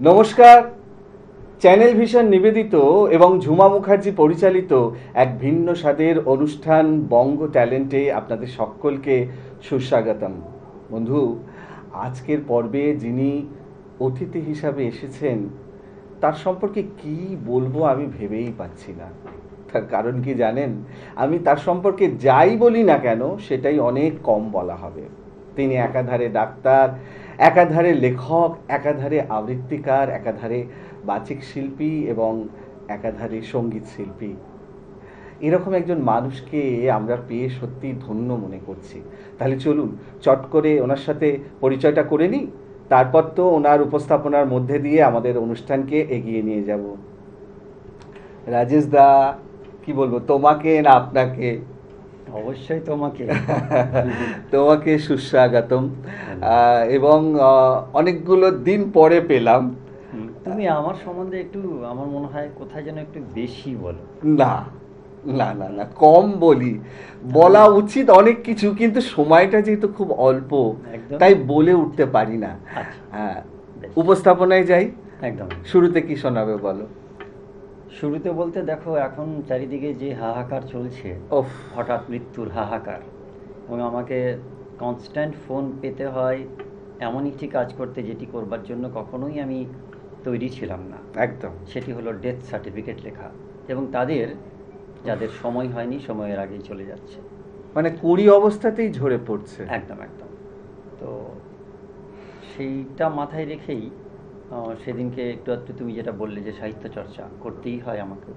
নমস্কার। Channel vision নিবেদিত এবং ঝুমা মুখার্জি পরিচালিত এক ভিন্ন স্বাদের অনুষ্ঠান বঙ্গ ট্যালেন্টে আপনাদের সকলকে সুস্বাগতম। বন্ধু, আজকের পর্বে যিনি অতিথি হিসাবে এসেছেন তার সম্পর্কে কি বলবো আমি ভেবেই পাচ্ছি না। তার কারণ কি জানেন? আমি তার সম্পর্কে যাই বলি না কেন সেটাই অনেক কম বলা হবে। তিনি একাধারে ডাক্তার, একাধারে লেখক, একাধারে আবৃত্তিকার, একাধারে বাচিক শিল্পী এবং একাধারে সঙ্গীত শিল্পী। এরকম একজন মানুষকে আমরা পেয়ে সত্যি ধন্য মনে করছি। তাহলে চলুন চট করে ওনার সাথে পরিচয়টা করে নিই, তারপর তো ওনার উপস্থাপনার মধ্যে দিয়ে আমাদের অনুষ্ঠানকে এগিয়ে নিয়ে যাব। রাজেশ দা, কি বলবো, তোমাকে না আপনাকে? অবশ্যই তোমাকে। তোমাকে সুস্বাগতম। এবং অনেকগুলো দিন পরে পেলাম। তুমি আমার সম্বন্ধে একটু, আমার মনে হয় কোথায় যেন একটু বেশি বলো। না, না, না, না, কম বলি। বলা উচিত অনেক কিছু, কিন্তু সময়টা যেহেতু খুব অল্প, একদম। তাই বলে উঠতে পারি না। আচ্ছা, হ্যাঁ, বেশ। উপস্থাপনায় যাই। একদম। শুরুতে কি শোনাবে বলো? শুরুতে বলতে দেখো, এখন চারিদিকে যে হাহাকার চলছে, ওফ। হঠাৎ মৃত্যুর হাহাকার, এবং আমাকে কনস্ট্যান্ট ফোন পেতে হয় এমন একটি কাজ করতে, যেটি করবার জন্য কখনোই আমি তৈরি ছিলাম না। একদম। সেটি হলো ডেথ সার্টিফিকেট লেখা, এবং যাদের সময় হয়নি, সময়ের আগেই চলে যাচ্ছে। মানে কুড়ি অবস্থাতেই ঝরে পড়ছে। একদম একদম। তো সেইটা মাথায় রেখেই সেদিনকে একটু একটু তুমি যেটা বললে যে সাহিত্য চর্চা করতেই হয় আমাকে,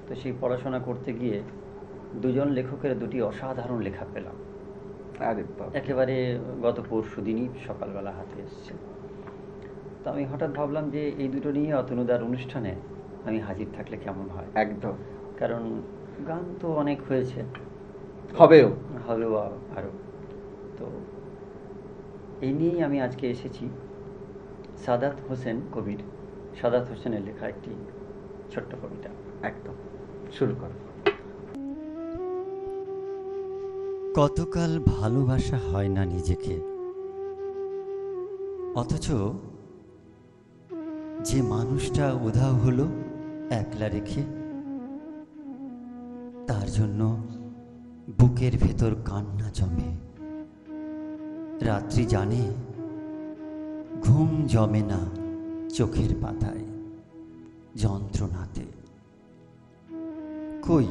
তো সেই পড়াশোনা করতে গিয়ে দুজন লেখকের দুটি অসাধারণ লেখা পেলাম। আরে বাবা। একেবারে গত পরশু দিনই সকালবেলা হাতে এসছে। তো আমি হঠাৎ ভাবলাম যে এই দুটো নিয়ে অতনুদার অনুষ্ঠানে আমি হাজির থাকলে কেমন হয়। একদম। কারণ গান তো অনেক হয়েছে, হবেও। হবেও আরও। তো এই নিয়েই আমি আজকে এসেছি। সাদাত হোসেনের লেখা একটি ছোট্ট কবিতা। একদম, শুরু করো। কতকাল ভালোবাসা হয় না নিজেকে, অথচ যে মানুষটা উধাও হলো একলা রেখে, তার জন্য বুকের ভেতর কান্না জমে। রাত্রি জানে ঘুম জমে না চোখের পাতায়, যন্ত্রণাতে। কই,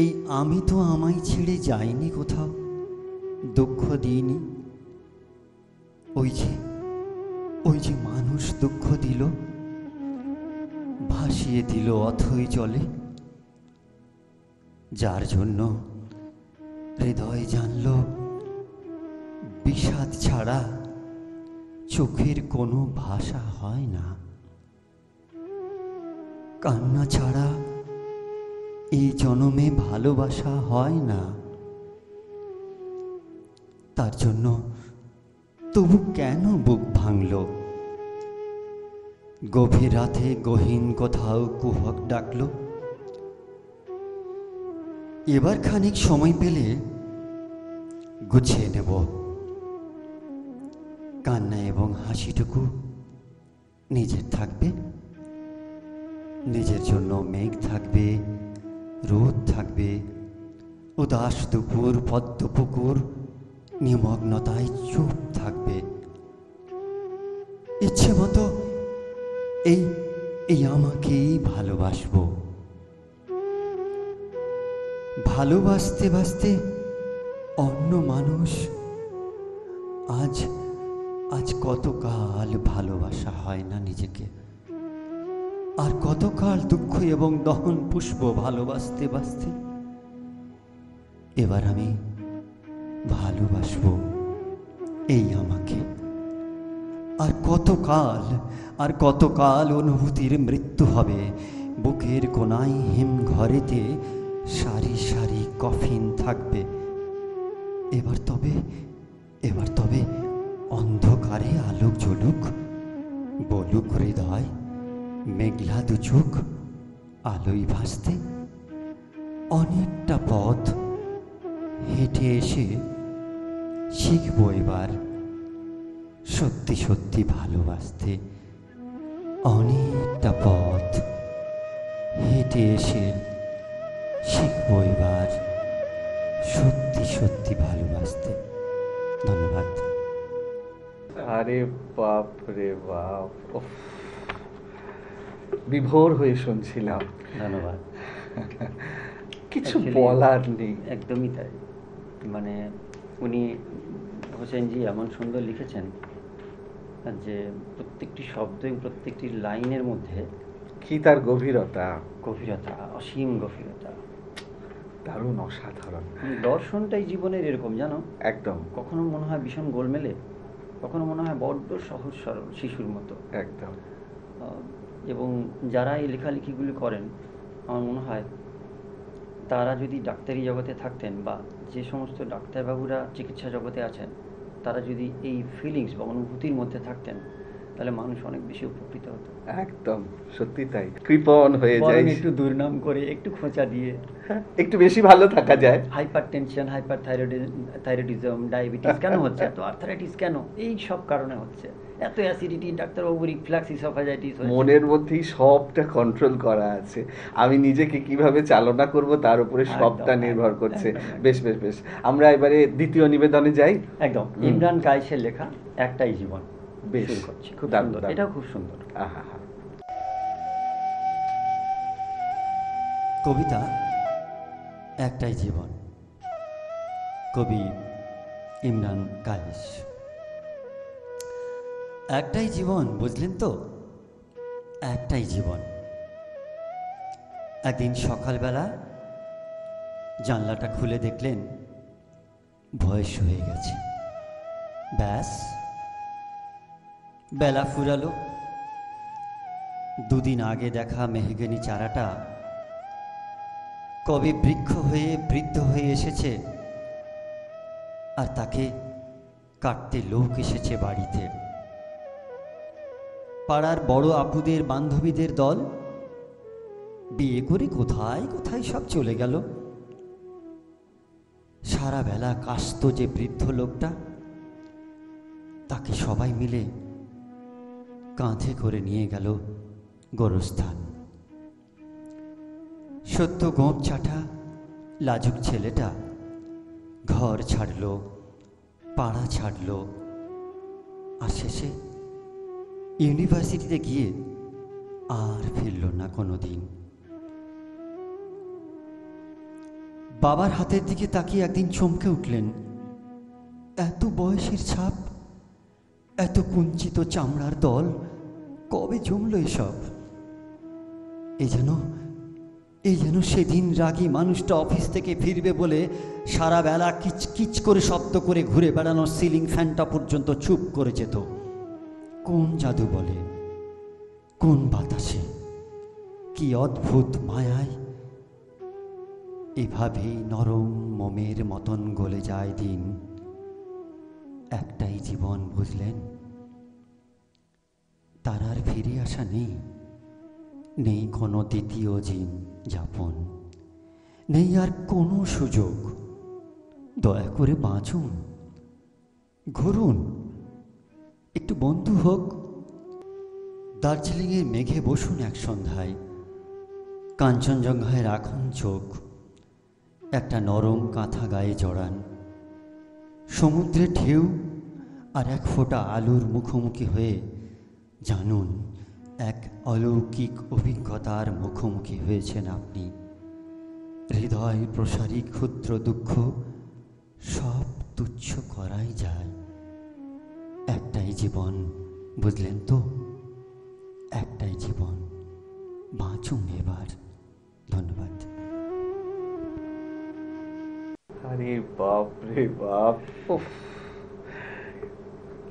এই আমি তো আমায় ছেড়ে যাইনি কোথাও, দুঃখ দিইনি। ওই যে মানুষ দুঃখ দিল, ভাসিয়ে দিল অথই জলে, যার জন্য হৃদয় জানল বিষাদ ছাড়া চোখের কোনো ভাষা হয় না, কান্না ছাড়া এই জনমে ভালোবাসা হয় না। তার জন্য তবু কেন বুক ভাঙল? গভীর রাতে গহীন কোথাও কুহক ডাকল। এবার খানিক সময় পেলে গুছিয়ে নেব কান্না এবং হাসিটুকু। নিজের থাকবে, নিজের জন্য মেঘ থাকবে, রোদ থাকবে, উদাস দুপুর, পদ্ম পুকুর নিমগ্নতায় চুপ থাকবে। ইচ্ছে মতো এই আমাকেই ভালোবাসবো। ভালোবাসতে বাসতে অন্য মানুষ, আজ কতকাল ভালোবাসা হয় না নিজেকে, আর কতকাল দুঃখ এবং দহন পুষ্প ভালোবাসতে বাসতে। এবার আমি ভালোবাসবো এই আমাকে। আর কতকাল অনুভূতির মৃত্যু হবে। বুকের কোনায় হিম ঘরেতে সারি সারি কফিন থাকবে। এবার তবে অন্ধকারে আলোক জ্বলুক, বলুক হৃদয় মেঘলা দু চোখ আলোয় ভাসতে। অনেকটা পথ হেঁটে এসে শিখব এবার সত্যি সত্যি ভালোবাসতে অনেকটা পথ হেঁটে এসে শিখবো এবার সত্যি সত্যি ভালোবাসতে। ধন্যবাদ। আরে বাপ রে বাপ, উফ, বিভোর হয়ে শুনছিলাম। ধন্যবাদ। কিছু Actually, বলার নেই। একদমই তাই। মানে উনি হোসেনজি এমন সুন্দর লিখেছেন যে প্রত্যেকটি শব্দ এবং প্রত্যেকটি লাইনের মধ্যে কি তার গভীরতা, গভীরতা, অসীম গভীরতা। দারুণ, অসাধারণ। দর্শনটাই জীবনের এরকম, জানো, একদম কখনো মনে হয় ভীষণ গোলমেলে, কখনো মনে হয় বড্ড সহজ সরল শিশুর মতো। একদম। এবং যারা এই লেখালেখিগুলি করেন, আমার মনে হয় তারা যদি ডাক্তারি জগতে থাকতেন, বা যে সমস্ত ডাক্তারবাবুরা চিকিৎসা জগতে আছেন, তারা যদি এই ফিলিংস বা অনুভূতির মধ্যে থাকতেন, তাহলে মানুষ অনেক বেশি উপকৃত হতো। একদম সত্যি তাই, কৃপণ হয়ে যায়, বরং একটু দুর্নাম করে, একটু খোঁচা দিয়ে, একটু বেশি ভালো থাকা যায়। Hyper tension, hyper thyroidism, diabetes কেন হচ্ছে, এত আর্থারাইটিস কেন, এই সব কারণে হচ্ছে, এত অ্যাসিডিটি, ডাক্তারবাবু রিফ্লাক্স ইসোফেজাইটিস হচ্ছে। মনের মধ্যেই সবটা কন্ট্রোল করা আছে, আমি নিজেকে কিভাবে চালনা করব তার উপরে সবটা একদম, নির্ভর একদম, করছে। একদম। বেশ বেশ বেশ, আমরা এবারে দ্বিতীয় নিবেদনে যাই। একদম ইমরান কায়েসের লেখা একটাই জীবন বেশ, শুরু করছি। খুব দারুণ, সুন্দর, দারুণ। এটাও খুব সুন্দর। আহা হা। কবিতা একটাই জীবন, কবি ইমরান কায়েস। একটাই জীবন, বুঝলেন তো, একটাই জীবন। একদিন সকালবেলা জানলাটা খুলে দেখলেন বয়স হয়ে গেছে। ব্যাস, বেলা ফুরালো। দুদিন আগে দেখা মেহগনি চারাটা কবে বৃক্ষ হয়ে বৃদ্ধ হয়ে এসেছে, আর তাকে কাটতে লোক এসেছে বাড়িতে। পাড়ার বড় আপুদের বান্ধবীদের দল বিয়ে করে কোথায় কোথায় সব চলে গেল। সারা বেলা কাশত যে বৃদ্ধ লোকটা, তাকে সবাই মিলে কাঁধে করে নিয়ে গেল গোরস্থান। সত্য গোঁপ চাটা লাজুক ছেলেটা ঘর ছাড়ল, পাড়া ছাড়ল, আর শেষে ইউনিভার্সিটিতে গিয়ে আর ফিরল না কোনো দিন। বাবার হাতের দিকে তাকিয়ে একদিন চমকে উঠলেন, এত বয়সের ছাপ, এত কুঞ্চিত চামড়ার দল, কবে জমল এসব? এই যেন সেদিন রাগী মানুষটা অফিস থেকে ফিরবে বলে সারা বেলা কিচকিচ করে শব্দ করে ঘুরে বেড়ানোর সিলিং ফ্যানটা পর্যন্ত চুপ করে যেত। কোন জাদু বলে, কোন বাতাসে, কি অদ্ভুত মায়ায় এভাবেই নরম মোমের মতন গলে যায় দিন। একটাই জীবন, বুঝলেন, তার আর ফিরে আসা নেই। নেই কোনো দ্বিতীয় যাপন, নেই আর কোনো সুযোগ। দয়া করে বাঁচুন, ঘুরুন, একটু বন্ধু হোক। দার্জিলিংয়ের মেঘে বসুন এক সন্ধ্যায়, কাঞ্চনজঙ্ঘায় রাখুন চোখ, একটা নরম কাঁথা গায়ে জড়ান। সমুদ্রের ঢেউ আর এক ফোঁটা আলোর মুখোমুখি হয়ে জানুন এক অলৌকিক অভিজ্ঞতার মুখোমুখি হয়েছেন আপনি। হৃদয় প্রসারী ক্ষুদ্র দুঃখ সব তুচ্ছ করাই যায়। একটাই জীবন, বুঝলেন তো, একটাই জীবন, বাঁচুন এবার। ধন্যবাদ। আরে বাপ রে বাপ, উফ,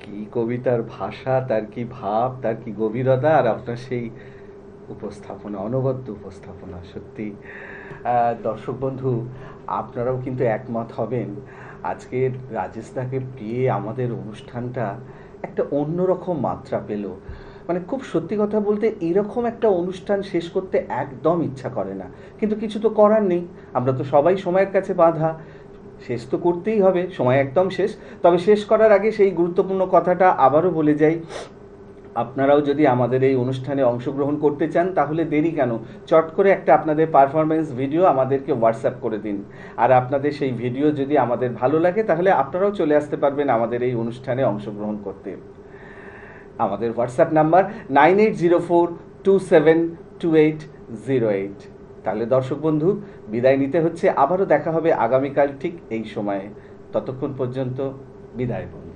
কি কবিতার ভাষা, তার কি ভাব, তার কি গভীরতা, আর আপনার সেই উপস্থাপনা, অনবদ্য উপস্থাপনা। সত্যি দর্শক বন্ধু, আপনারাও কিন্তু একমত হবেন, আজকে রাজেশ দাকে পেয়ে আমাদের অনুষ্ঠানটা একটা অন্যরকম মাত্রা পেল। মানে খুব সত্যি কথা বলতে, এরকম একটা অনুষ্ঠান শেষ করতে একদম ইচ্ছা করে না, কিন্তু কিছু তো করার নেই, আমরা তো সবাই সময়ের কাছে বাঁধা। শেষ তো করতেই হবে, সময় একদম শেষ। তবে শেষ করার আগে সেই গুরুত্বপূর্ণ কথাটা আবারও বলে যাই, আপনারাও যদি আমাদের এই অনুষ্ঠানে অংশগ্রহণ করতে চান তাহলে দেরি কেন, চট করে একটা আপনাদের পারফরমেন্স ভিডিও আমাদেরকে হোয়াটসঅ্যাপ করে দিন। আর আপনাদের সেই ভিডিও যদি আমাদের ভালো লাগে তাহলে আপনারাও চলে আসতে পারবেন আমাদের এই অনুষ্ঠানে অংশগ্রহণ করতে। আমাদের হোয়াটসঅ্যাপ নাম্বার 9804272808। তাহলে দর্শক বন্ধু, বিদায় নিতে হচ্ছে, আবারও দেখা হবে আগামীকাল ঠিক এই সময়ে। ততক্ষণ পর্যন্ত বিদায় বন্ধু।